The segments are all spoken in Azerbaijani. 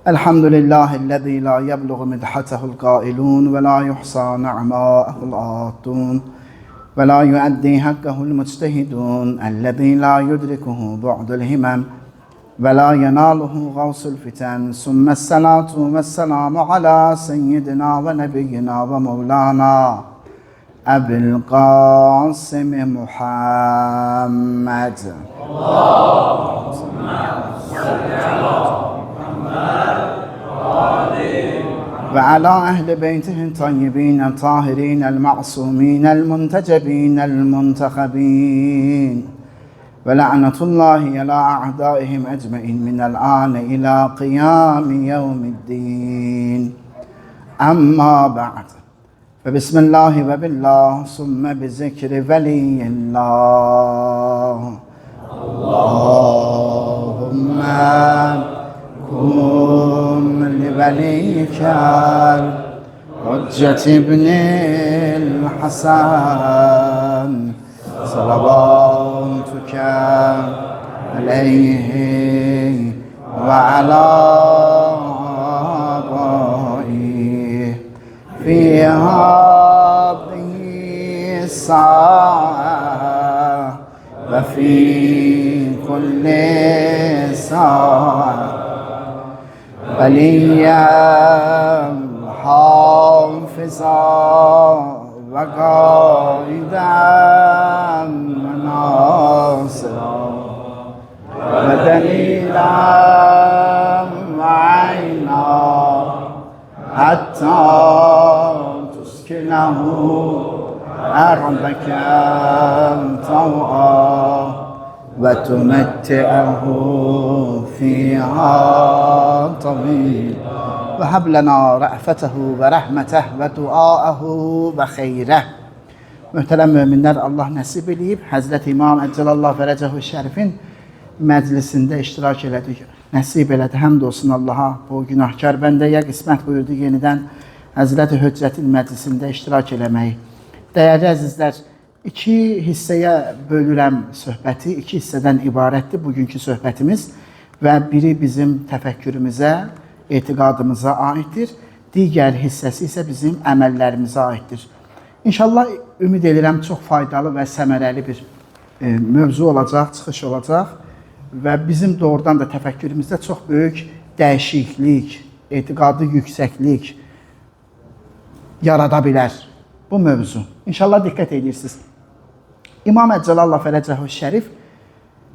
Elhamdülillahillezî lâ yeblughu midhatehu'l gâilûn ve lâ yuhsâ ne'mâ'ehu'l âtûn ve lâ yu'addî hakkehu'l muctehidûn ellezî lâ yudrikuhu bu'dul himem ve lâ yenâluhu gavsul fiten summe's-salâtu ve's-selâmu alâ seyyidina ve nebiyyina ve mevlâna Ebu'l Kâsim Muhammed. Ve ala ehli beytihin tayyibînel tahirînel ma'sûmînel muntecebînel muntekhabîn ve la'netullâhi alâ a'dâihim ecme'in minel âne ilâ kıyâmi yevmiddîn. Amma ba'd. Ve bismillahi ve billah sümme bi zikri veliyillah. Allahümme kun li veliykel Hüccet ibnil Hasan salavatuke aleyhi ve alâ في هذه الساعة وفي كل ساعة وليا حافظا وقائدا وناصرا ودليلا وعينا حتى تسكنه أرضك طوعا وتمتعه فيها طويلا وهب لنا رأفته ورحمته ودعاءه وخيره. Möhtərəm möminlər, Allah nəsib eləyib Həzrəti İmam Əcəlallah Fərəcəhu Şərifin məclisində iştirak elədik. Nəsib elədi, həmd olsun Allaha. Bu günahkar bəndəyə qismət buyurdu yenidən Həzrəti Höccətin məclisində iştirak eləməyi. Dəyərli əzizlər, iki hissəyə bölürəm söhbəti, iki hissədən ibarətdir bugünkü söhbətimiz və biri bizim təfəkkürümüzə, etiqadımıza aiddir, digər hissəsi isə bizim əməllərimizə aiddir. İnşallah ümid edirəm çox faydalı və səmərəli bir mövzu olacaq, çıxış olacaq və bizim doğrudan da təfəkkürümüzdə çox böyük dəyişiklik, etiqadi yüksəklik yarada bilər bu mövzu. İnşallah diqqət edirsiniz. İmam Əcəlallah Fərəcəhu Şərif,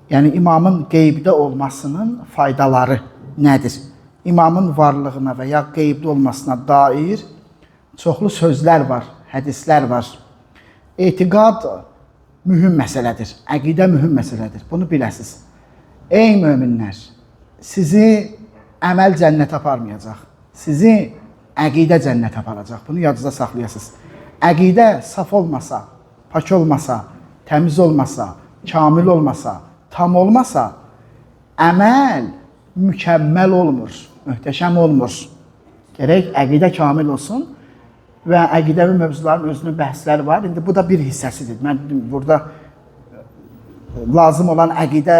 yəni imamın qeybdə olmasının faydaları nədir? İmamın varlığına və ya qeybdə olmasına dair çoxlu sözlər var, hədislər var. Etiqad mühüm məsələdir, əqidə mühüm məsələdir. Bunu biləsiniz. Ey möminlər, sizi əməl cənnət aparmayacaq. Sizi əqidə cənnət aparacaq. Bunu yadınızda saxlayasınız. Əqidə saf olmasa, pak olmasa, təmiz olmasa, kamil olmasa, tam olmasa, əməl mükəmməl olmur, möhtəşəm olmur. Gərək əqidə kamil olsun və əqidəvi mövzuların özünün bəhsləri var. İndi bu da bir hissəsidir. Mən burada lazım olan əqidə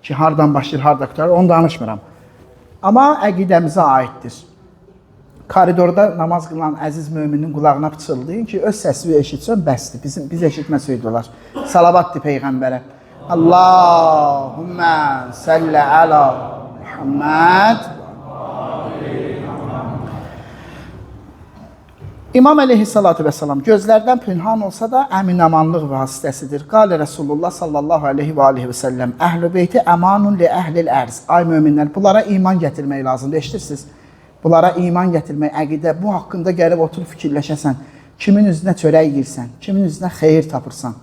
ki, hardan başlayır, harda qutarır, onu danışmıram. Amma əqidəmizə aiddir. Koridorda namaz qılan əziz möminin qulağına pıçıldayın ki, öz səsini eşitsən, bəsdir. Biz eşitməsəydi olar. Salavatdır Peyğəmbərə. Allahümmə səllə əla Muhammed. İmam əleyhissalatu vesselam gözlərdən pünhan olsa da əminamanlıq vasitəsidir. Qalə Rasulullah sallallahu aleyhi və aleyhi və səlləm Əhl-i beyti əmanun li əhlil ərz. Ay möminlər, bunlara iman gətirmək lazımdır. Eşitirsiniz? Bunlara iman gətirmək, əqidə, bu haqqında gəlib oturub fikirləşəsən, kimin üzünə çörək yiyirsən, kimin üzünə xeyir tapırsan,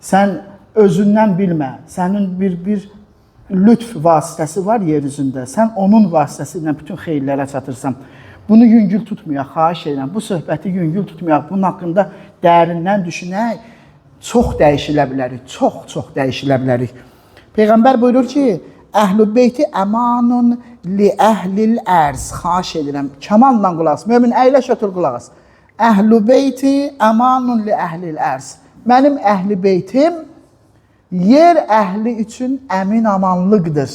sən özündən bilmə, sənin bir lütf vasitəsi var yer üzündə, sən onun vasitəsilə bütün xeyirlərə çatırsan. Bunu yüngül tutmayaq, xahiş edirəm, bu söhbəti yüngül tutmayaq, bunun haqqında dərindən düşünək, çox dəyişilə bilərik, çox dəyişilə bilərik. Peyğəmbər buyurur ki, Əhl-i beyti əmanun li əhlil ərz. Xahiş edirəm, kamanla qulaq as. Mömin, əyləş otur qulaq as. Əhl-i beyti əmanun li əhlil ərz. Mənim əhl-i beytim yer əhli üçün əmin amanlıqdır.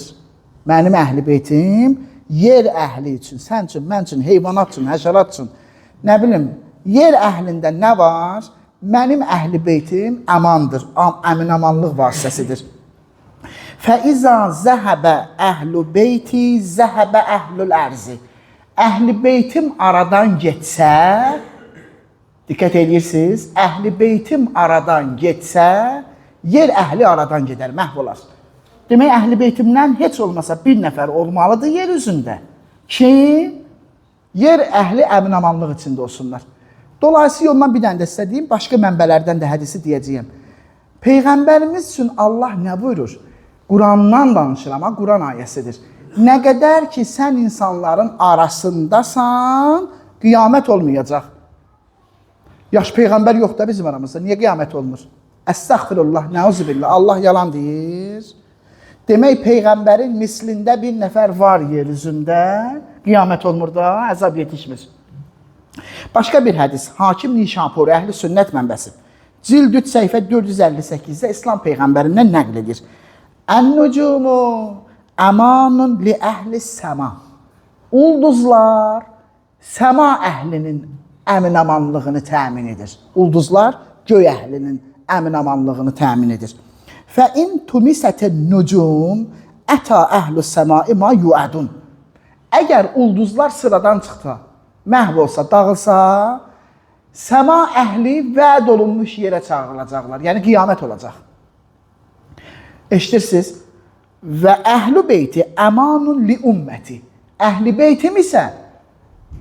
Mənim əhl-i beytim yer əhli üçün, sən üçün, mən üçün, heyvanat üçün, həşərat üçün, nə bilim, yer əhlində nə var? Mənim əhl-i beytim əmandır, əmin-amanlıq vasitəsidir. Fəizə zəhəbə əhl-i beyti zəhəbə əhl-ül ərzi. Əhl-i beytim aradan getsə, diqqət edirsiniz, əhl-i beytim aradan getsə, yer əhli aradan gedər, məhv olar. Demək, əhl-i beytimdən heç olmasa bir nəfər olmalıdır yer üzündə ki, yer əhli əmin-amanlıq içində olsunlar. Dolayısıyla ondan bir dənə də istədiyim, başqa mənbələrdən də hədisi deyəcəyim. Peyğəmbərimiz üçün Allah nə buyurur? Qurandan danışır, amma Quran ayəsidir. Nə qədər ki, sən insanların arasındasan, qiyamət olmayacaq. Yaş Peyğəmbər yox da bizim aramızda, niyə qiyamət olmur? Əstəğfirullah, nəuzubillah, Allah yalan deyir. Demək, Peyğəmbərin mislində bir nəfər var yer üzündə, qiyamət olmur da, əzab yetişmir. Başqa bir hədis, Hakim Nişapuri, Əhl-i Sünnət mənbəsi. Cild 3 səhifə 458-də İslam Peyğəmbərindən nəql edir. Ən-nucumu əmanun li əhli səma. Ulduzlar səma əhlinin əmin-amanlığını təmin edir. Ulduzlar göy əhlinin əmin-amanlığını təmin edir. Fəin tumisətən nucum ətə əhlü səmai ma yuədun. Əgər ulduzlar sıradan çıxsa, məhv olsa, dağılsa, səma əhli vəd olunmuş yerə çağırılacaqlar. Yəni, qiyamət olacaq. Eşidirsiniz? Və əhl-i beyti əmanun li ümməti. Əhl-i beytim isə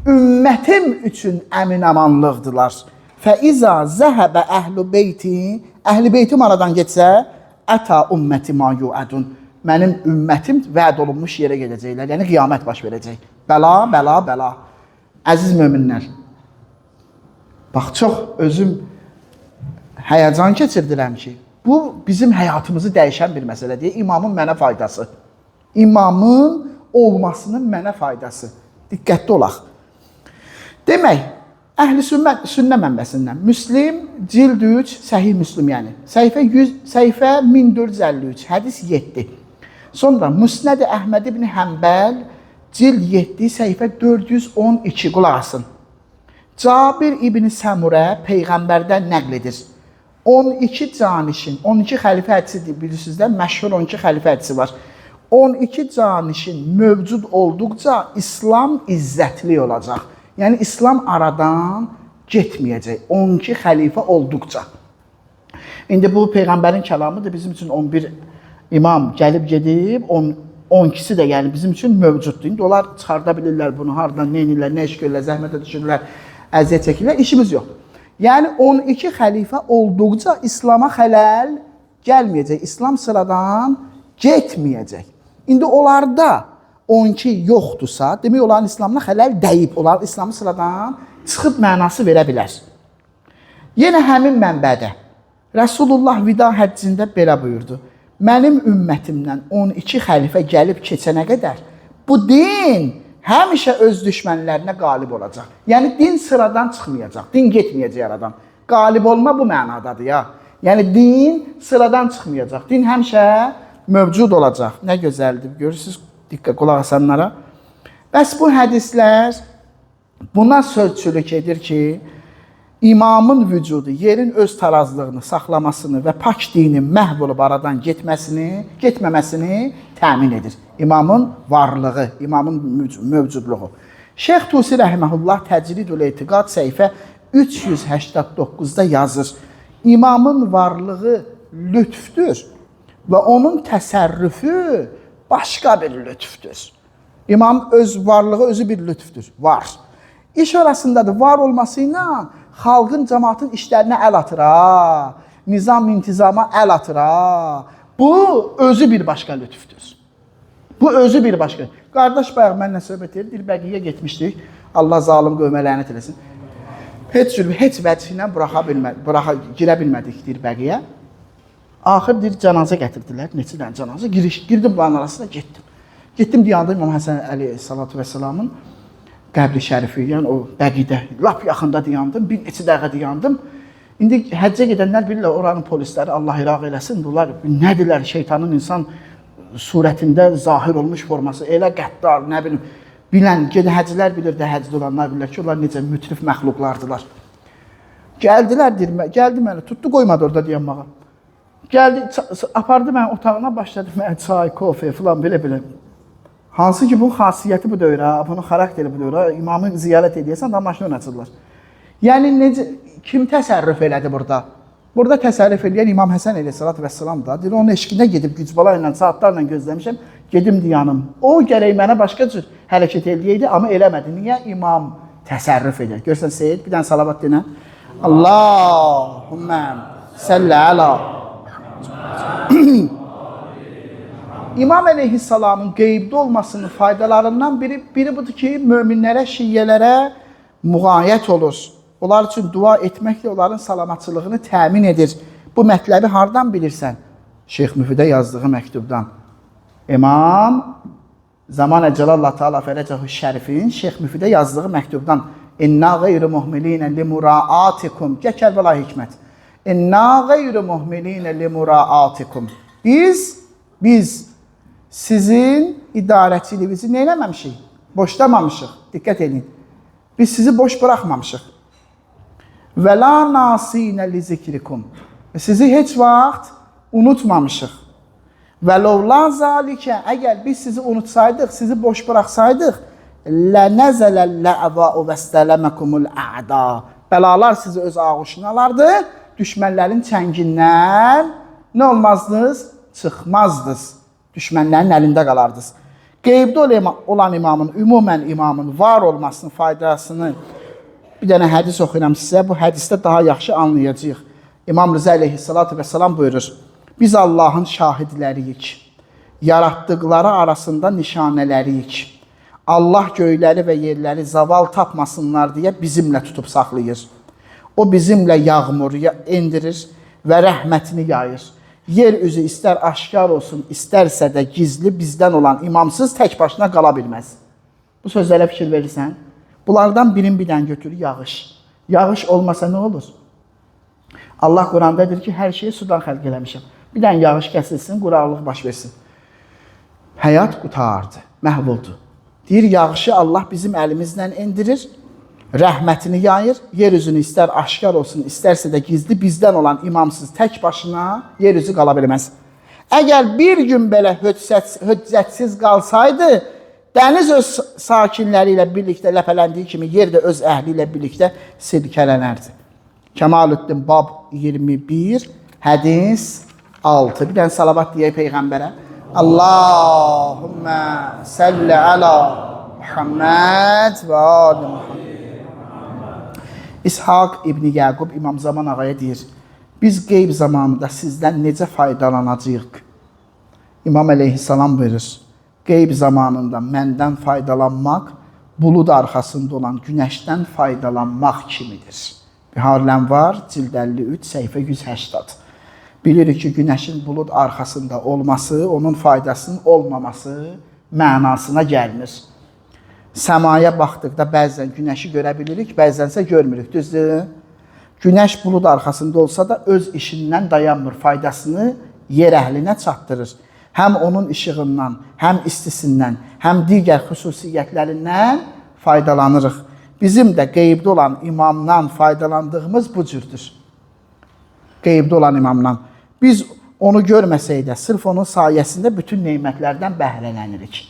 ümmətim üçün əmin-amanlıqdırlar. Fəizə zəhəbə əhl-i beyti, əhl-i beytim aradan getsə, ətə ümməti ma yuədun. Mənim ümmətim vəd olunmuş yerə gedəcəklər. Yəni, qiyamət baş verəcək. Bəla, bəla, bəla. Əziz möminlər, bax, çox özüm həyəcan keçirdirəm ki, bu bizim həyatımızı dəyişən bir məsələdir. İmamın mənə faydası. İmamın olmasının mənə faydası. Diqqətli olaq. Demək, Əhl-i Sünnə mənbəsindən Müslim, cild 3, Səhih Müslim yəni. Səhifə 1453, hədis 7. Sonra Müsnəd Əhməd ibn Həmbəl, cild 7, səhifə 412, qulaq asın. Cabir ibn Səmurə Peyğəmbərdən nəql edir. 12 canişin, 12 xəlifə hədisi bilirsiniz də, məşhur 12 xəlifə hədisi var. 12 canişin mövcud olduqca İslam izzətli olacaq. Yəni, İslam aradan getməyəcək, 12 xəlifə olduqca. İndi bu Peyğəmbərin kəlamıdır, bizim üçün 11 imam gəlib gedib, 12'si də yəni bizim üçün mövcuddur. İndi onlar çıxarda bilirlər bunu, haradan, nə edirlər, nə iş görürlər, zəhmətə düşürlər, əziyyət çəkirlər, işimiz yox. Yəni 12 xəlifə olduqca İslama xələl gəlməyəcək, İslam sıradan getməyəcək. İndi onlarda 12 yoxdursa, demək onların İslamına xələl dəyib, onların İslamı sıradan çıxıb mənası verə bilər. Yenə həmin mənbədə Rasulullah vida həccində belə buyurdu. Mənim ümmətimdən 12 xəlifə gəlib keçənə qədər bu din həmişə öz düşmənlərinə qalib olacaq. Yəni din sıradan çıxmayacaq, din getməyəcək aradan. Qalib olma bu mənadadır ya. Yəni din sıradan çıxmayacaq, din həmişə mövcud olacaq. Nə gözəldir, görürsünüz, diqqət qulaq asanlara. Bəs bu hədislər buna sözçülük edir ki, İmamın vücudu yerin öz tarazlığını saxlamasını və pak dinin məhv olub aradan getməməsini təmin edir. İmamın varlığı, imamın mövcudluğu. Şeyx Tusi rəhməhullah Təcridül Etiqad səhifə 389-da yazır. İmamın varlığı lütfdür və onun təsərrüfü başqa bir lütfdür. İmam öz varlığı özü bir lütfdür, var. İş arasındadır, var olması ilə xalqın, cəmaatın işlərinə əl atır, nizam-intizama əl atır. Bu özü bir başqa lütfdür. Bu özü bir başqa. Qardaş bayaq mənlə söhbət edir, Dilbəqiyə getmişdik. Allah zalim qövmə lənət eləsin. Heç vəcih ilə girə bilmədik Dilbəqiyə. Axır bir cənazə gətirdilər, neçə dənə cənazə. Girdim bunların arasına, getdim. Getdim, dayandım İmam Həsən Əleyhissalatu vəssalamın qəbri şərifi, yəni o bəqidə, lap yaxında dayandım, bir neçə dəqiqə dayandım. İndi həccə gedənlər bilirlər, oranın polisləri Allah iraq eləsin, bunlar nədirlər, şeytanın insan surətində zahir olmuş forması, elə qəddar, nə bilim, bilən, həcilər bilir də, həcdə olanlar bilirlər ki, onlar necə mütrif məxluqlardılar. Gəldi məni, tutdu, qoymadı orada deyən mağa. Gəldi, apardı məni otağına, başladı mənə çay, kofe filan, belə. Hansı ki, bunun xasiyyəti bu döyür, bunun xarakteri bu döyür, imamı ziyarət edəyəsən, da maşını açırlar. Yəni, kim təsərrüf elədi burada? Burada təsərrüf edən İmam Həsən əleyhissalatu vəssalam da, deyir, onun eşqində gedib gücbala ilə, saatlarla gözləmişəm, gedim diyanım. O gərək mənə başqa cür hərəkət eləyəydi, amma eləmədi. Niyə? İmam təsərrüf edir. Görsən Seyyid, bir dənə salavat dinə. Allahümmə səllə əla. İmam əleyhissalamın qeybdə olmasının faydalarından biri budur ki, möminlərə, şiyyələrə müğayət olur. Onlar üçün dua etməklə onların salamatçılığını təmin edir. Bu mətləbi hardan bilirsən? Şeyx Müfidə yazdığı məktubdan. İmam Zaman-ı Cəlallah Teala Fərəcəhu Şərifin Şeyx Müfidə yazdığı məktubdan. İnna qeyru muhmilinə li muraatikum. Gəl Kərbəla Hikmət. İnna qeyru muhmilinə li muraatikum. Biz sizin idarəçiliyinizi neyləməmişik? Boşlamamışıq. Diqqət edin. Biz sizi boş buraxmamışıq. Və la nasinə li zikrikum. Sizi heç vaxt unutmamışıq. Və lovla zalikə, əgər biz sizi unutsaydıq, sizi boş buraxsaydıq, lənəzələl-lə'va'u vəstələməkumul ə'da. Bəlalar sizi öz ağuşuna alardı, düşmənlərin çəngindən nə olmazdınız? Çıxmazdınız. Düşmənlərin əlində qalardınız. Qeybdə olan imamın, ümumən imamın var olmasının faydasını bir dənə hədis oxuyuram sizə. Bu hədisdə daha yaxşı anlayacağıq. İmam Rıza əleyhissalatu vəssalam buyurur. Biz Allahın şahidləriyik. Yaratdıqları arasında nişanələriyik. Allah göyləri və yerləri zaval tapmasınlar deyə bizimlə tutub saxlayır. O bizimlə yağmur endirir və rəhmətini yayır. Yer üzü istər aşkar olsun, istərsə də gizli bizdən olan imamsız tək başına qala bilməz. Bu sözlərə fikir verirsən? Bunlardan bir dən götürür yağış. Yağış olmasa nə olur? Allah Quranda deyir ki, hər şeyi sudan xəlq eləmişəm. Bir dən yağış kəsilsin, quraqlıq baş versin. Həyat qutardı, məhv oldu. Deyir, yağışı Allah bizim əlimizlə endirir, rəhmətini yayır, yer üzünü istər aşkar olsun, istərsə də gizli bizdən olan imamsız tək başına yer üzü qala bilməz. Əgər bir gün belə höccətsiz qalsaydı, dəniz öz sakinləri ilə birlikdə ləpələndiyi kimi yer də öz əhli ilə birlikdə silkələnərdi. Kəmaluddin Bab 21, hədis 6. Bir dənə salavat deyək Peyğəmbərə. Allahümmə səllə əla Muhammed və ali Muhammed. İshaq İbn Yaqub İmam Zaman ağaya deyir, biz qeyb zamanında sizdən necə faydalanacağıq? İmam əleyhissalam buyurur, qeyb zamanında məndən faydalanmaq, bulud arxasında olan günəşdən faydalanmaq kimidir. Bihar-ül var, cild 53, səhifə 180. Bilirik ki, günəşin bulud arxasında olması, onun faydasının olmaması mənasına gəlmir. Səmaya baxdıqda bəzən günəşi görə bilirik, bəzənsə görmürük, düzdür? Günəş bulud arxasında olsa da öz işindən dayanmır, faydasını yer əhlinə çatdırır. Həm onun işığından, həm istisindən, həm digər xüsusiyyətlərindən faydalanırıq. Bizim də qeybdə olan imamdan faydalandığımız bu cürdür. Qeybdə olan imamdan. Biz onu görməsək də, sırf onun sayəsində bütün neymətlərdən bəhrələnirik.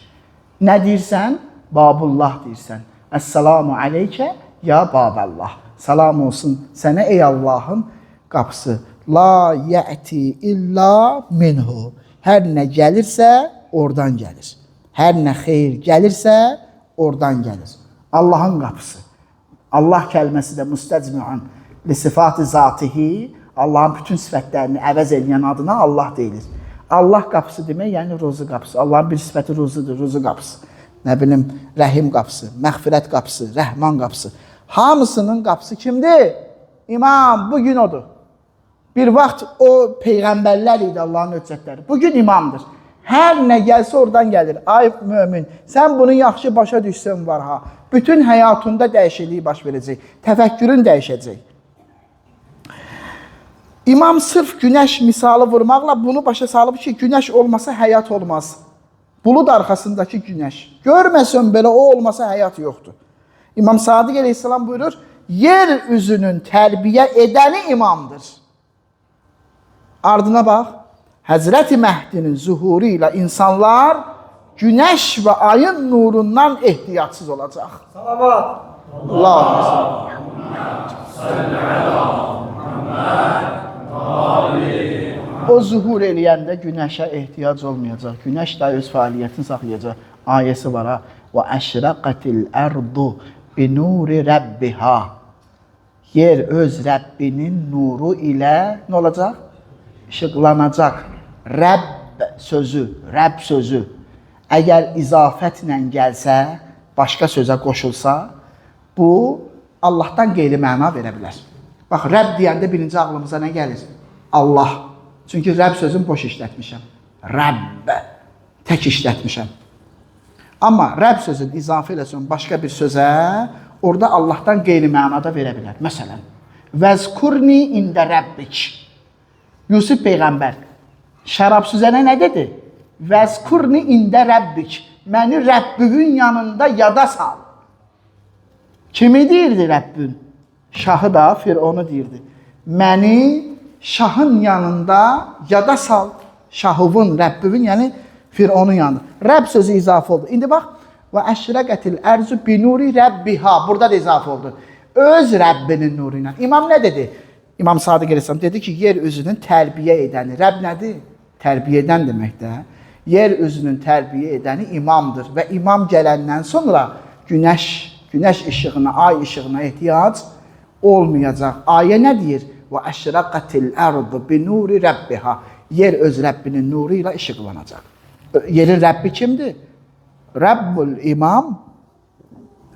Nə deyirsən? Babullah deyirsən. Əssalamu aleykə ya Baballah. Salam olsun sənə ey Allahın qapısı. La yəti illa minhu. Hər nə gəlirsə, oradan gəlir. Hər nə xeyir gəlirsə, oradan gəlir. Allahın qapısı. Allah kəlməsi də müstəcmi'an li sifati zatihi, Allahın bütün sifətlərini əvəz edən adına Allah deyilir. Allah qapısı demək, yəni ruzu qapısı. Allahın bir sifəti ruzudur, ruzu qapısı. Nə bilim, rəhim qapısı, məğfirət qapısı, rəhman qapısı. Hamısının qapısı kimdir? İmam, bugün odur. Bir vaxt o peyğəmbərlər idi Allahın höccətləri. Bugün imamdır. Hər nə gəlsə oradan gəlir. Ay mömin, sən bunu yaxşı başa düşsən var ha. Bütün həyatında dəyişiklik baş verəcək. Təfəkkürün dəyişəcək. İmam sırf günəş misalı vurmaqla bunu başa salıb ki, günəş olmasa həyat olmaz. Bulud arxasındakı günəş. Görməsən belə o olmasa həyat yoxdur. İmam Sadiq əleyhissalam buyurur, yer üzünün tərbiyə edəni imamdır. Ardına bax, Həzrəti Məhdinin zuhuru ilə insanlar günəş və ayın nurundan ehtiyatsız olacaq. Salavat. Allah'a o zuhur eləyəndə günəşə ehtiyac olmayacaq. Günəş də öz fəaliyyətini saxlayacaq. Ayəsi var ha. Və əşraqatil ərdu bi nuri rəbbiha. Yer öz Rəbbinin nuru ilə nə olacaq? İşıqlanacaq. Rəbb sözü. Əgər izafətlə gəlsə, başqa sözə qoşulsa, bu Allahdan qeyri məna verə bilər. Bax, Rəbb deyəndə birinci ağlımıza nə gəlir? Allah. Çünki Rəbb sözünü boş işlətmişəm. Rəbb. Tək işlətmişəm. Amma Rəbb sözünü izafə eləsən başqa bir sözə, orada Allahdan qeyri mənada verə bilər. Məsələn, vəzkurni ində Rəbbik. Yusuf Peyğəmbər şərab süzənə nə dedi? Vəzkurni ində Rəbbik. Məni Rəbbüvün yanında yada sal. Kimi deyirdi Rəbbün? Şahı da Fironu deyirdi. Məni şahın yanında yada sal. Şahıvın, Rəbbüvün, yəni Fironun yanında. Rəbb sözü izafə oldu. İndi bax, və əşrəqətil ərzu binuri Rəbbiha. Burada da izafə oldu. Öz Rəbbinin nuru ilə. İmam nə dedi? İmam Sadiq əleyhissalam dedi ki, yer üzünün tərbiyə edəni. Rəbb nədir? Tərbiyə edən deməkdə. Yer üzünün tərbiyə edəni imamdır. Və imam gələndən sonra günəş işığına, ay işığına ehtiyac olmayacaq. Ayə nə deyir? Və əşrəqətil ərdu binuri Rəbbiha. Yer öz Rəbbinin nuru ilə işıqlanacaq. Yerin Rəbbi kimdir? Rəbbul imam,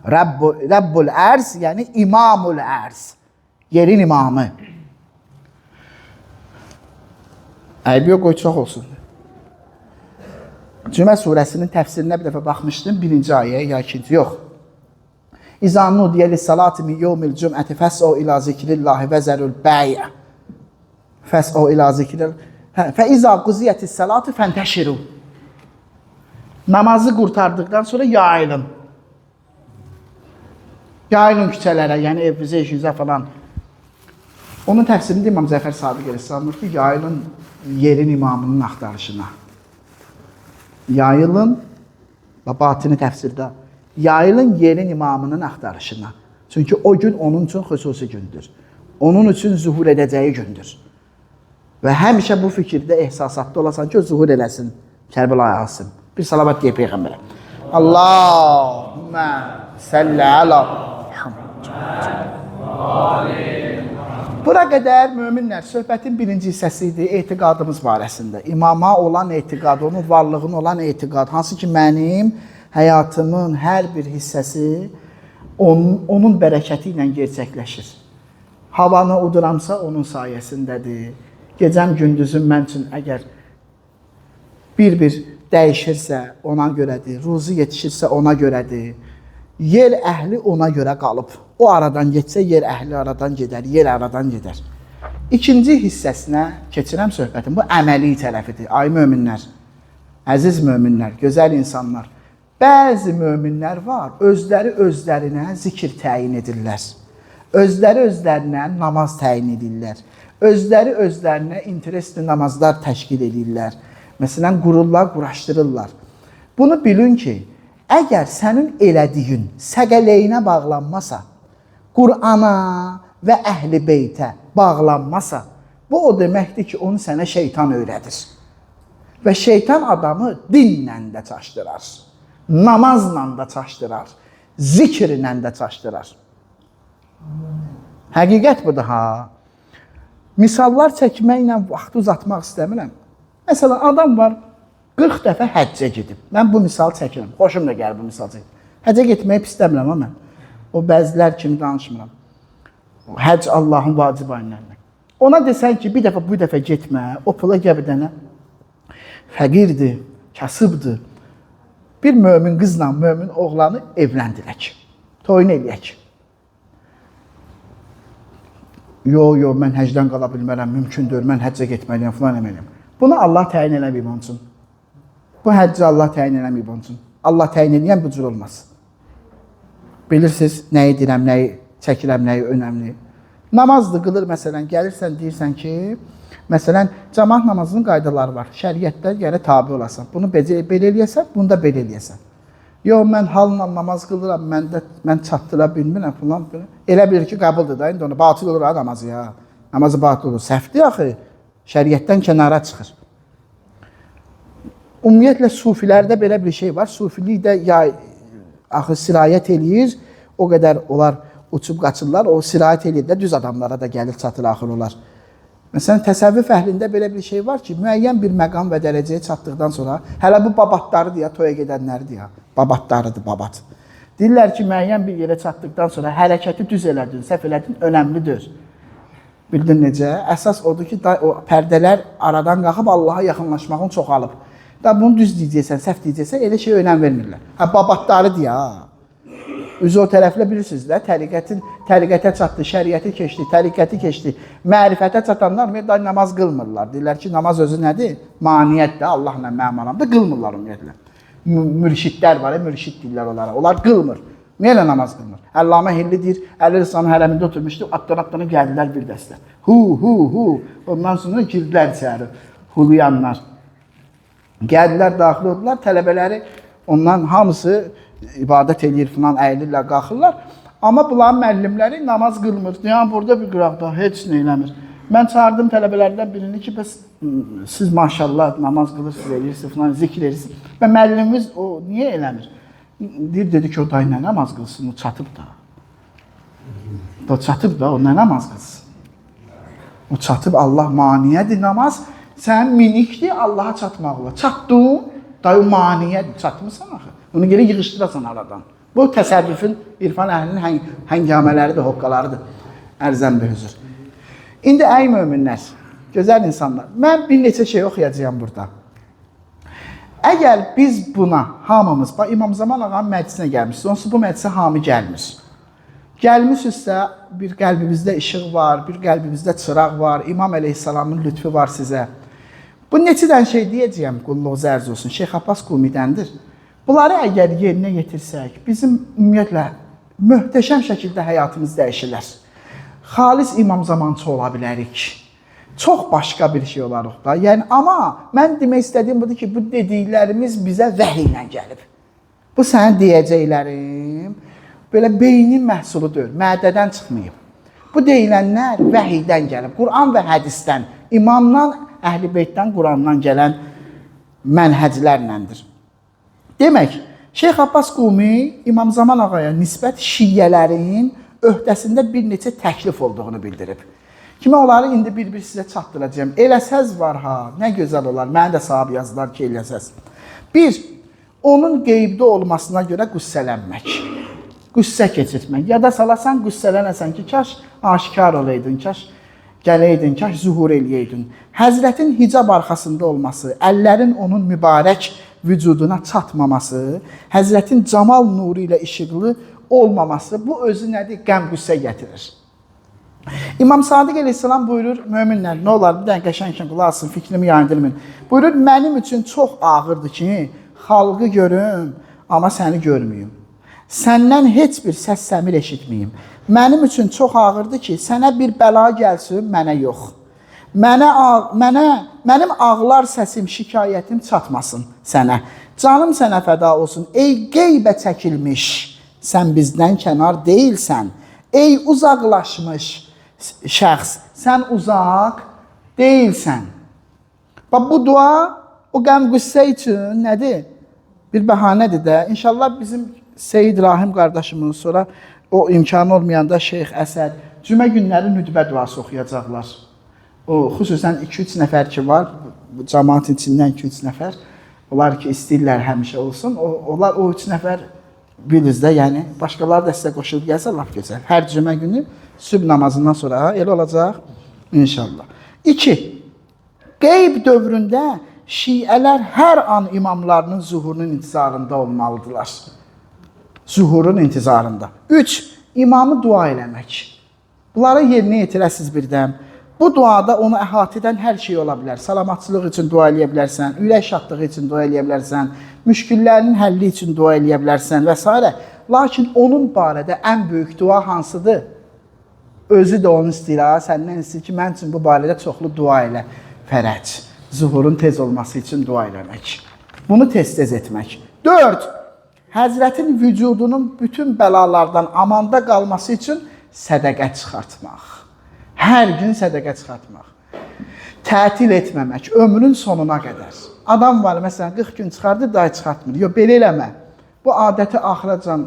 Rəbbul ərz, yəni imamul ərz. Yerin imamı. Əybi yox, qoy çox olsun. Cümə surəsinin təfsirinə bir dəfə baxmışdım, birinci ayə, ya ikinci, yox. İzâ nudiyə lissalati min yevmil cüm'əti fəs'u ilâ zikrillahi və zərul bəyə. Fəs'u ilâ zikrillahi. Fə izâ quziyyətis salatu fəntəşiru. Namazı qurtardıqdan sonra yayılın. Yayılın küçələrə, yəni evinizə, işinizə falan. Onun təfsirində İmam Cəfər Sadiq əleyhissalam ki, yayılın yerin imamının axtarışına. Yayılın, batini təfsirdə, yayılın yerin imamının axtarışına. Çünki o gün onun üçün xüsusi gündür. Onun üçün zuhur edəcəyi gündür. Və həmişə bu fikirdə ehsasatda olasan ki, o zuhur eləsin, Kərbəlayı Asım. Bir salavat deyək Peyğəmbərə. Allahümmə səllə alə Bura qədər möminlər, söhbətin birinci hissəsi idi, etiqadımız barəsində. İmama olan etiqad, onun varlığına olan etiqad. Hansı ki, mənim həyatımın hər bir hissəsi onun bərəkəti ilə gerçəkləşir. Havanı uduramsa, onun sayəsindədir. Gecəm, gündüzüm mən üçün əgər bir dəyişirsə, ona görədir. Ruzu yetişirsə, ona görədir. Yer əhli ona görə qalıb. O aradan getsə, yer əhli aradan gedər, yer aradan gedər. İkinci hissəsinə keçirəm söhbətim. Bu əməli tərəfidir. Ay möminlər, əziz möminlər, gözəl insanlar. Bəzi möminlər var, özləri özlərinə zikir təyin edirlər. Özləri özlərinə namaz təyin edirlər. Özləri özlərinə interesli namazlar təşkil edirlər. Məsələn, qururlar, quraşdırırlar. Bunu bilin ki, əgər sənin elədiyin səqələyinə bağlanmasa, Qur'ana və əhl-i beytə bağlanmasa, bu o deməkdir ki, onu sənə şeytan öyrədir. Və şeytan adamı dinlə də çaşdırar, namazla da çaşdırar, zikirlə də çaşdırar. Həqiqət budur ha. Misallar çəkməklə vaxtı uzatmaq istəmirəm. Məsələn, adam var, 40 dəfə həccə gedib. Mən bu misal çəkirəm. Xoşum da gəlir bu misal çəkirəm. Həccə getməyi istəmirəm ama mən. O bəzilər kimi danışmıram. Həcc Allahın vacib ayinlərindən. Ona desən ki, bir dəfə getmə, o pula gəl bir dənə fəqirdir, kasıbdır. Bir mömin qızla mömin oğlanı evləndirək. Toyun eləyək. Yo, mən həcdən qala bilmərəm, mümkündür, mən həccə getməliyəm, filan əməliyəm. Bunu Allah təyin eləməyib onun üçün. Bu həcci Allah təyin eləməyib onun üçün. Allah təyin edən bu cür olmaz. Bilirsiniz, nəyi deyirəm, nəyi çəkirəm, nəyi önəmli. Namazdır, qılır məsələn, gəlirsən, deyirsən ki, məsələn, cəmaat namazının qaydaları var. Şəriətdə gərək tabi olasan. Bunu belə eləyəsən, bunu da belə eləyəsən. Yox, mən halla namaz qılıram, mən çatdıra bilmirəm, falan. Elə bilir ki, qəbuldur da, indi onu batıl olur ha namazı ya. Namazı batıl olur. Səhvdir axı, şəriətdən kənara çıxır. Ümumiyyətlə, sufilərdə belə bir şey var. Sufilik də ya axı sirayət eləyir, o qədər onlar uçub qaçırlar, o sirayət eləyir də düz adamlara da gəlir, çatır axır olar. Məsələn, təsəvvüf əhlində belə bir şey var ki, müəyyən bir məqam və dərəcəyə çatdıqdan sonra, hələ bu babatlarıdır ya, toya gedənlərdir ya, babatlarıdır, babat. Deyirlər ki, müəyyən bir yerə çatdıqdan sonra hərəkəti düz elədin, səhv elədin, önəmlidir. Bildin necə? Əsas odur ki, o pərdələr aradan qalxıb Allaha yaxınlaşmağın çoxalıb. Da bunu düz deyəcəksən, səhv deyəcəksən, elə şey önəm vermirlər. Ha, babatlarıdır ya. Üzü o tərəflə bilirsiniz də, təriqətə çatdı, şəriəti keçdi, təriqəti keçdi, mərifətə çatanlar namaz qılmırlar. Deyirlər ki, namaz özü nədir? Maniyyətdir, Allahla məmalamda qılmırlar ümumiyyətlə. Mürşidlər var, mürşid deyirlər onlara, onlar qılmır. Niyə elə namaz qılmır? Əllamə Hilli deyir, Əli Rızanın hərəmində oturmuşdu, atdan gəldilər bir dəstə. Hu. Ondan sonra girdilər içəri, huluyanlar. Gəldilər, daxil oldular, tələbələri ondan hamısı ibadət eləyir falan, əyilirlər, qalxırlar. Amma bunların müəllimləri namaz qılmır. Yəni, burada bir qıraqda heç nə eləmir. Mən çağırdım tələbələrdən birini ki, bəs siz maşallah namaz qılırsınız, eləyirsiniz falan, zikr eləyirsiniz. Və müəllimimiz o niyə eləmir? Dedi ki, o da nə namaz qılsın, o çatıb da. O çatıb da, o nə namaz qılsın? O çatıb, Allah maniyədir namaz. Sən minikdir, Allaha çatmaq olar. Çatdın, da o maniyədir, çatmırsan axı. Onu geri yığışdırasan aradan. Bu təsəvvüfün, irfan əhlinin həngamələri də, hoqqalarıdır. Ərzən bir hüzur. İndi ey möminlər, gözəl insanlar, mən bir neçə şey oxuyacağım burada. Əgər biz buna hamımız, İmam Zaman ağanın məclisinə gəlmişsiniz, onsuz bu məclisə hamı gəlmiş. Gəlmişsizsə, bir qəlbimizdə işıq var, bir qəlbimizdə çıraq var, İmam Əleyhisselamın lütfü var sizə. Bu neçədən şey deyəcəyəm, qulluğunuza ərz olsun, Şeyx Abbas Qumidəndir. Bunları əgər yerinə yetirsək, bizim ümumiyyətlə möhtəşəm şəkildə həyatımız dəyişilər. Xalis İmam Zamançı ola bilərik. Çox başqa bir şey olarıq da. Yəni, amma mən demək istədiyim budur ki, bu dediklərimiz bizə vəhiy ilə gəlib. Bu sənin deyəcəklərim belə beynin məhsulu deyil, mədədən çıxmayıb. Bu deyilənlər vəhiydən gəlib. Quran və hədisdən, imamdan, əhl-i beytdən, Qurandan gələn mənhəclərləndir. Demək, Şeyx Abbas Qumi İmam Zaman ağaya nisbət şiyyələrin öhdəsində bir neçə təklif olduğunu bildirib. Kimi onları indi bir-bir sizə çatdıracağım. Eləsəz var ha, nə gözəl olar. Mənə də sahab yazdılar ki, eləsəz. Bir, onun qeybdə olmasına görə qüssələnmək. Qüssə keçirtmək. Ya da salasan, qüssələnəsən ki, kaş aşikar olaydın, kaş gələydin, kaş zuhur eləyəydin. Həzrətin hicab arxasında olması, əllərin onun mübarək vücuduna çatmaması, Həzrətin camal nuru ilə işıqlı olmaması, bu özü nədir? Qəm-qüssə gətirir. İmam Sadiq Əleyhisselam buyurur, möminlər, nə olar, bir dənə qəşəng qulaq asın, fikrimi yayındırmayın. Buyurur, mənim üçün çox ağırdır ki, xalqı görüm, amma səni görməyim. Səndən heç bir səs səmir eşitməyim. Mənim üçün çox ağırdır ki, sənə bir bəla gəlsin, mənə yox. Mənim ağlar səsim, şikayətim çatmasın sənə. Canım sənə fəda olsun. Ey qeybə çəkilmiş, sən bizdən kənar deyilsən. Ey uzaqlaşmış şəxs, sən uzaq deyilsən. Bax, bu dua o qəm-qüssə üçün nədir? Bir bəhanədir də. İnşallah bizim Seyyid Rahim qardaşımız, sonra o imkanı olmayanda Şeyx Əsəd cümə günləri nüdbə duası oxuyacaqlar. O, xüsusən 2-3 nəfər ki var, cəmaatın içindən 2-3 nəfər, onlar ki istəyirlər həmişə olsun, onlar o 3 nəfər bilirsiniz də, yəni başqaları da sizə qoşulub gəlsə, laf gözəl. Hər cümə günü sübh namazından sonra elə olacaq inşallah. 2. Qeyb dövründə şiələr hər an imamlarının zuhurunun intizarında olmalıdırlar. Zuhurun intizarında. 3. İmamı dua eləmək. Bunları yerinə yetirəsiz birdən. Bu duada onu əhatə edən hər şey ola bilər. Salamatçılıq üçün dua eləyə bilərsən, ürək şadlığı üçün dua eləyə bilərsən, müşkillərinin həlli üçün dua eləyə bilərsən və s. Lakin onun barədə ən böyük dua hansıdır? Özü də onu istəyir, səndən istəyir ki, mən üçün bu barədə çoxlu dua elə. Fərəc, zuhurun tez olması üçün dua eləmək. Bunu tez-tez etmək. 4. Həzrətin vücudunun bütün bəlalardan amanda qalması üçün sədəqə çıxartmaq. Hər gün sədəqə çıxartmaq. Tətil etməmək, ömrün sonuna qədər. Adam var, məsələn, 40 gün çıxardır, daha çıxartmır. Yox, belə eləmə. Bu adəti axıracan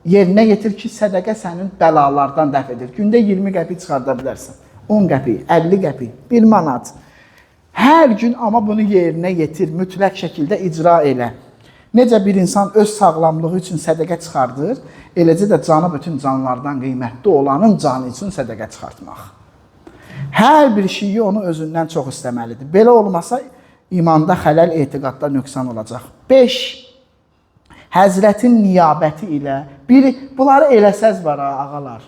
yerinə yetir ki, sədəqə sənin bəlalardan dəf edir. Gündə 20 qəpik çıxarda bilərsən. 10 qəpik, 50 qəpik, 1 manat. Hər gün amma bunu yerinə yetir, mütləq şəkildə icra elə. Necə bir insan öz sağlamlığı üçün sədəqə çıxardır, eləcə də canı bütün canlardan qiymətli olanın canı üçün sədəqə çıxartmaq. Hər bir şeyi onu özündən çox istəməlidir. Belə olmasa, imanda xələl, etiqadda nöqsan olacaq. 5. Həzrətin niyabəti ilə, bunları eləsəz var, ağalar.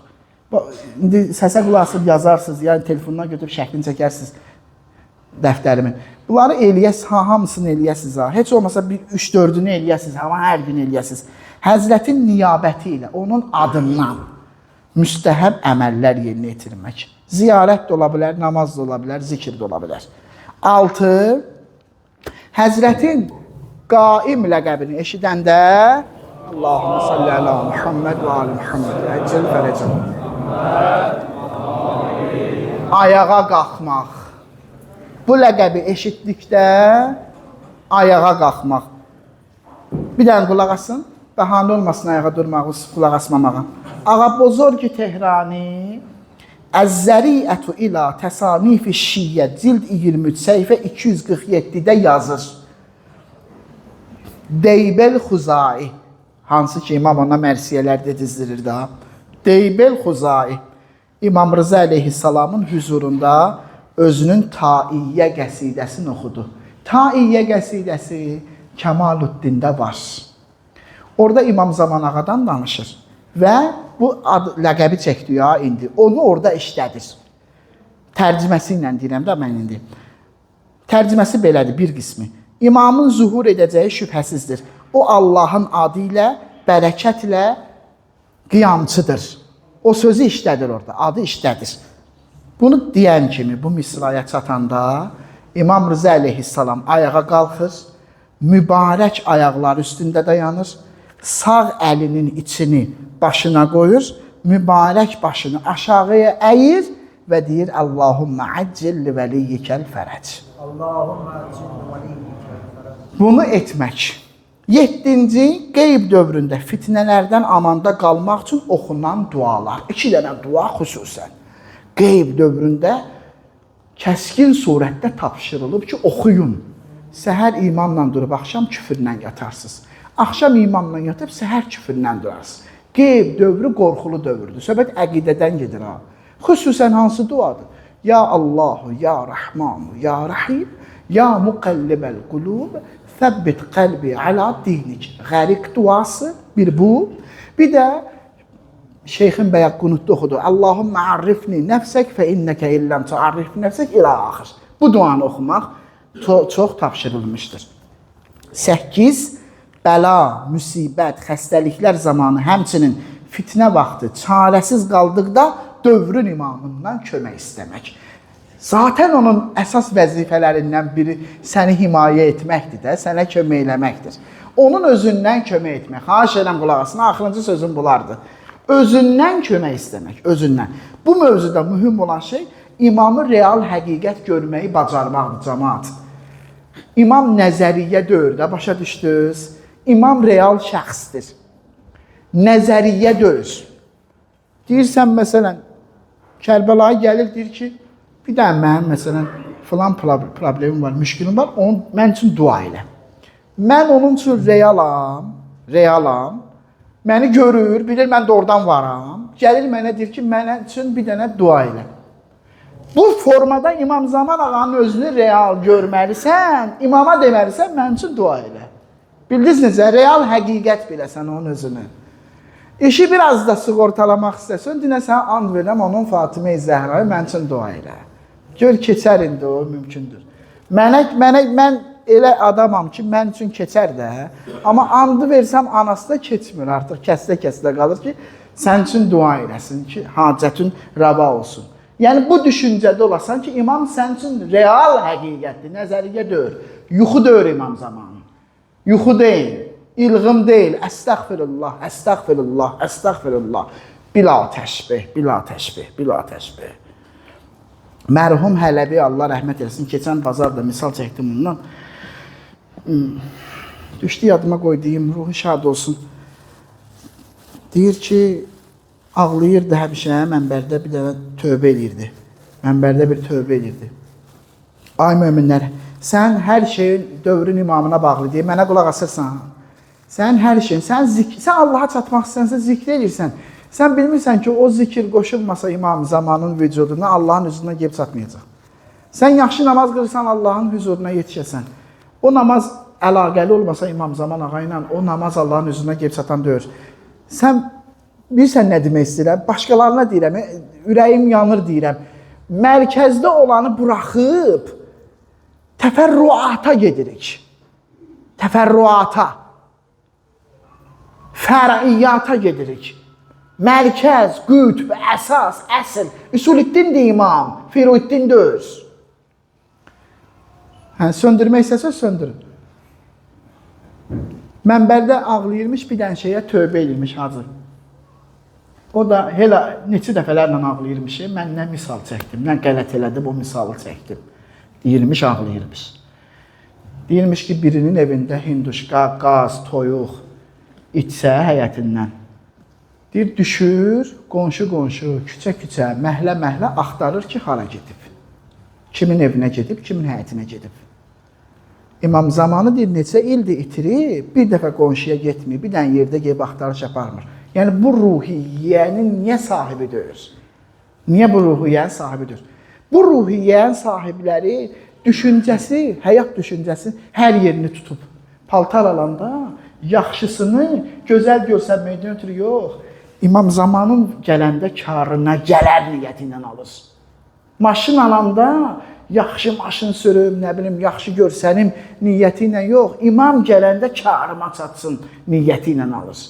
İndi səsə qulaq asıb yazarsınız, yəni telefondan götürüb şəklini çəkərsiniz dəftərimin. Bunları eləyəsiz, hamısını eləyəsiz. Heç olmasa 3-4-ünü eləyəsiz, amma hər gün eləyəsiz. Həzrətin niyabəti ilə, onun adından müstəhəb əməllər yerinə yetirmək. Ziyarət də ola bilər, namaz da ola bilər, zikr də ola bilər. 6. Həzrətin qaim ləqəbini eşidəndə Allahümme salli ala Muhammed və ali Muhammed əcəl fərəcəm. Ayağa qalxmaq. Bu ləqəbi eşitdikdə ayağa qalxmaq. Bir dənə qulaq asın, bəhanə olmasın ayağa durmağı, qulaq asmamağa. Ağa Bozorg Tehrani Əz-Zəriətü ilə Təsanifi Şiyyə cild 23 səhifə 247-də yazır. Deybel Xuzai, hansı ki İmam ona mərsiyələrdə dizdirir daha. Deybel Xuzai, İmam Rıza əleyhissalamın hüzurunda özünün Taiyyə qəsidəsini oxudu. Taiyyə qəsidəsi Kəmaluddində var. Orada İmam Zaman Ağadan danışır və bu ləqəbi çəkdi ya indi. Onu orada işlədir. Tərcüməsi ilə deyirəm də mən indi. Tərcüməsi belədir, bir qismi. İmamın zuhur edəcəyi şübhəsizdir. O Allahın adı ilə, bərəkətlə qiyamçıdır. O sözü işlədir orada, adı işlədir. Bunu deyən kimi, bu misraya çatanda İmam Rıza əleyhissalam ayağa qalxır, mübarək ayaqları üstündə dayanır, sağ əlinin içini başına qoyur, mübarək başını aşağıya əyir və deyir Allahümme accil li veliyyikəl fərəc. Bunu etmək. 7. Qeyb dövründə fitnələrdən amanda qalmaq üçün oxunan dualar. 2 dənə dua xüsusən. Qeyb dövründə kəskin surətdə tapşırılıb ki, oxuyun. Səhər imanla durub, axşam küfürlə yatarsınız. Axşam imanla yatıb, səhər küfürlə durarsınız. Qeyb dövrü qorxulu dövrdür. Söhbət əqidədən gedir ha. Xüsusən hansı duadır? Ya Allahu, ya Rahmanu, ya Rahim, ya Muqallibəl qulub, Səbbit qəlbi alə dinik. Qəriq duası bir bu. Bir də Şeyxin Bəyaq qunutda oxudu. Allahümme arrifni nəfsək fə innəkə illəm tuarrifni nəfsək ilə axır. Bu duanı oxumaq çox tapşırılmışdır. 8. Bəla, müsibət, xəstəliklər zamanı, həmçinin fitnə vaxtı çarəsiz qaldıqda dövrün imamından kömək istəmək. Zaten onun əsas vəzifələrindən biri səni himayə etməkdir də, sənə kömək eləməkdir. Onun özündən kömək etmək. Xahiş edirəm qulaq asın, axırıncı sözüm bunlardır. Özündən kömək istəmək, özündən. Bu mövzuda mühüm olan şey imamı real həqiqət görməyi bacarmaqdır, cəmaat. İmam nəzəriyyə dövrdə, başa düşdünüz? İmam real şəxsdir. Nəzəriyyə döyür. Deyirsən, məsələn, Kərbəlaya gəlir, deyir ki, bir dənə mənim, məsələn, filan problemim var, müşkilim var, mən üçün dua elə. Mən onun üçün realam, məni görür, bilir, mən də oradan varam, gəlir mənə deyir ki, mənə üçün bir dənə dua elə. Bu formada İmam Zaman Ağanın özünü real görməlisən, imama deməlisən, mən üçün dua elə. Bildiniz necə? Real həqiqət biləsən onun özünü. İşi biraz da sığortalamaq istəsən, dinə sənə and verirəm, onun Fatimə-i Zəhrayı mən üçün dua elə. Gör, keçər indi o, mümkündür. Mən elə adamam ki, mən üçün keçər də, amma andı versəm anası da keçmir artıq, kəsdə qalır ki, sən üçün dua eləsin ki, hacətin rəva olsun. Yəni, bu düşüncədə olasan ki, imam sən üçün real həqiqətdir, nəzəriyyə deyil, yuxu deyil imam zamanı, yuxu deyil. İlğım deyil, əstəğfirullah, əstəğfirullah, əstəğfirullah. Bila təşbih, bila təşbih, bila təşbih. Mərhum Hələbi, Allah rəhmət eləsin, keçən bazarda misal çəkdim bundan. Düşdü yadıma qoyduğum, ruhu şad olsun. Deyir ki, ağlayırdı həmişə, mənbərdə bir dənə tövbə eləyirdi. Mənbərdə bir tövbə eləyirdi. Ay möminlər, sən hər şeyin dövrün imamına bağlı deyir, mənə qulaq asırsan. Sən hər şeyin, sən Allaha çatmaq istəyənsə zikr edirsən. Sən bilmirsən ki, o zikir qoşulmasa imam zamanın vücuduna, Allahın hüzuruna gelib çatmayacaq. Sən yaxşı namaz qılırsan, Allahın hüzuruna yetişəsən. O namaz əlaqəli olmasa imam zaman ağa ilə, o namaz Allahın hüzuruna gelib çatan deyir. Sən bilirsən nə demək istəyirəm? Başqalarına deyirəm, ürəyim yanır deyirəm. Mərkəzdə olanı buraxıb, təfərrüata gedirik. Təfərrüata. Fər'iyyata gedirik. Mərkəz, qütb, əsas, əsl. Üsuliddindir imam, Firuddin deyir. Söndürmək istəsə söndürün. Mənbərdə ağlayırmış, bir dənə şeyə tövbə edilmiş hacı. O da elə neçə dəfələrlə ağlayırmış. Mən nə misal çəkdim, nə qələt elədim, o misalı çəkdim. Deyirmiş, ağlayırmış. Deyirmiş ki, birinin evində hinduşqa, qaz, toyuq içsə həyətindən. Deyir, düşür, qonşu, küçə, məhlə axtarır ki, hara gedib. Kimin evinə gedib, kimin həyətinə gedib. İmam zamanı deyir, neçə ildir itirib, bir dəfə qonşuya getmir, bir dənə yerdə gedib axtarış aparmır. Yəni, bu ruhiyyənin niyə sahibi deyir? Niyə bu ruhiyyənin sahibi deyir? Bu ruhiyyənin sahibləri düşüncəsi, həyat düşüncəsi hər yerini tutub. Paltar alanda yaxşısını gözəl görsənməkdən ötürü yox. İmam zamanın gələndə karına gələr niyyəti ilə alır. Maşın alanda yaxşı maşın sürüm, nə bilim, yaxşı görsənim niyyəti ilə yox. İmam gələndə karıma çatsın niyyəti ilə alır.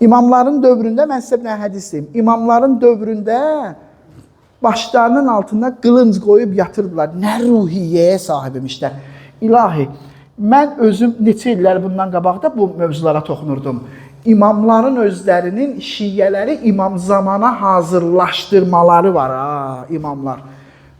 İmamların dövründə, mən sizə bir hədis deyim, İmamların dövründə başlarının altında qılınc qoyub yatırdılar. Nə ruhiyyəyə sahib imişlər. İlahi, mən özüm neçə illər bundan qabaqda bu mövzulara toxunurdum. İmamların özlərinin şiyyələri imam zamana hazırlaşdırmaları var ha, imamlar.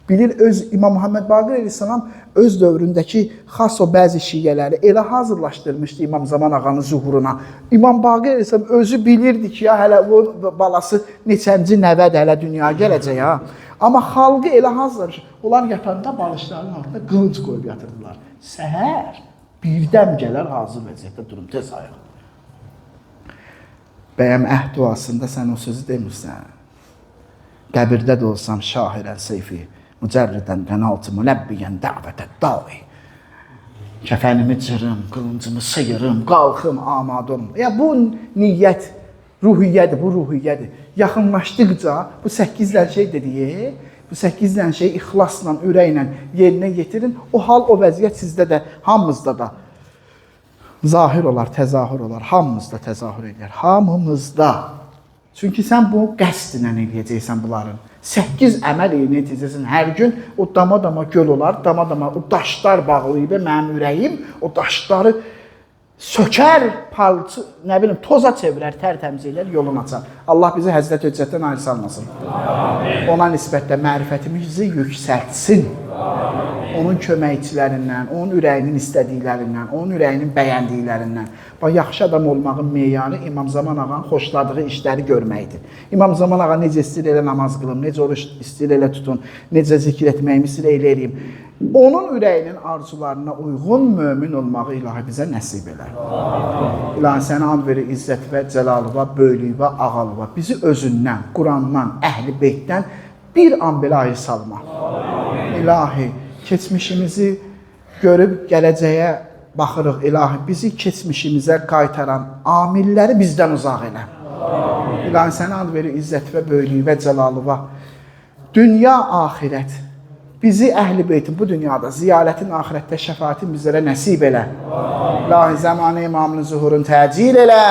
Bilir, İmam Muhammed Baqir Əleyhisselam öz dövründəki xas o bəzi şiyyələri elə hazırlaşdırmışdı İmam Zaman ağanın zuhuruna. İmam Baqir Əleyhisselam özü bilirdi ki, ya hələ o balası neçənci nəvədə hələ dünyaya gələcək ha. Amma xalqı elə hazırlamış. Onlar yatanda balışların altında qılınc qoyub yatırdılar. Səhər birdən gələr hazır vəziyyətdə durum, tez ayaq. Bəyəm əhd duasında sən o sözü demirsən. Qəbirdə də olsam şahirən seyfi, mücərridən qənaltı münəbbiyən dəvətə davi. Kəfənimi cırım, qılıncımı sıyırım, qalxım, amadum. Ya bu niyyət, ruhiyyədir, bu ruhiyyədir. Yaxınlaşdıqca bu 8 şey dediyi, bu 8 şey ixlasla, ürəklə yerinə yetirin. O hal, o vəziyyət sizdə də, hamımızda da zahir olar, təzahür olar. Hamımızda təzahür edir. Hamımızda. Çünki sən bu qəsdlə eləyəcəksən bunların. 8 əməl eləyəcəksən hər gün. O dama-dama göl olar, dama-dama o daşlar bağlayıb mənim ürəyim. O daşları sökər, palçı, nə bilim, toza çevirər, tərtəmiz eləyər, yolunu açar. Allah bizi Həzrət Höccətdən ayrı salmasın. Amin. Ona nisbətdə mərifətimizi yüksəltsin. Amin. Onun köməkçilərindən, onun ürəyinin istədiklərindən, onun ürəyinin bəyəndiklərindən. Bax, yaxşı adam olmağın meyarı İmam Zaman ağanın xoşladığı işləri görməkdir. İmam Zaman ağa necə istəyir elə namaz qılım, necə oruç istəyir elə tutun, necə zikir etməyimi istəyir elə eləyim. Onun ürəyinin arzularına uyğun mömin olmağı ilahi bizə nəsib elər. İlahi sənə and verir izzət və cəlalıva, böylüyüvə, ağalıva. Bizi özündən, Qurandan, əhl-i beytdən bir an belə ayrı salma. İlahi, keçmişimizi görüb gələcəyə baxırıq ilahi bizi keçmişimizə qaytaran amilləri bizdən uzaq elə. İlahi sənə ad verir izzət və böyüklük və cəlalıva. Dünya, axirət. Bizi əhl-i beytin bu dünyada ziyarətin, axirətdə şəfaatin bizlərə nəsib elə. İlahi zamanı imamının zuhurun təcil elə.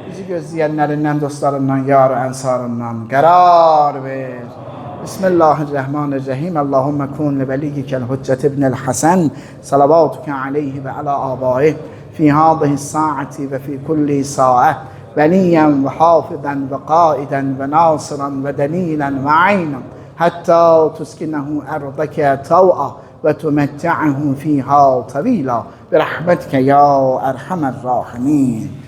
Bizi gözləyənlərindən, dostlarından, yar-ı ənsarından qərar ver. Bismillahirrahmanirrahim. Allahümme kun li veliyyikəl hüccət ibnəl Həsən salavatükə aleyhi və alə abaih fi hadihi saati və fi kulli saə veliyyən və hafizən və qaidən və nasıran və dəlilən və aynən həttə tuskinəhu ərdəkə təvə və tüməttə'əhu fiyhə təvila bi rəhmətkə ya ərhəmər rahimin.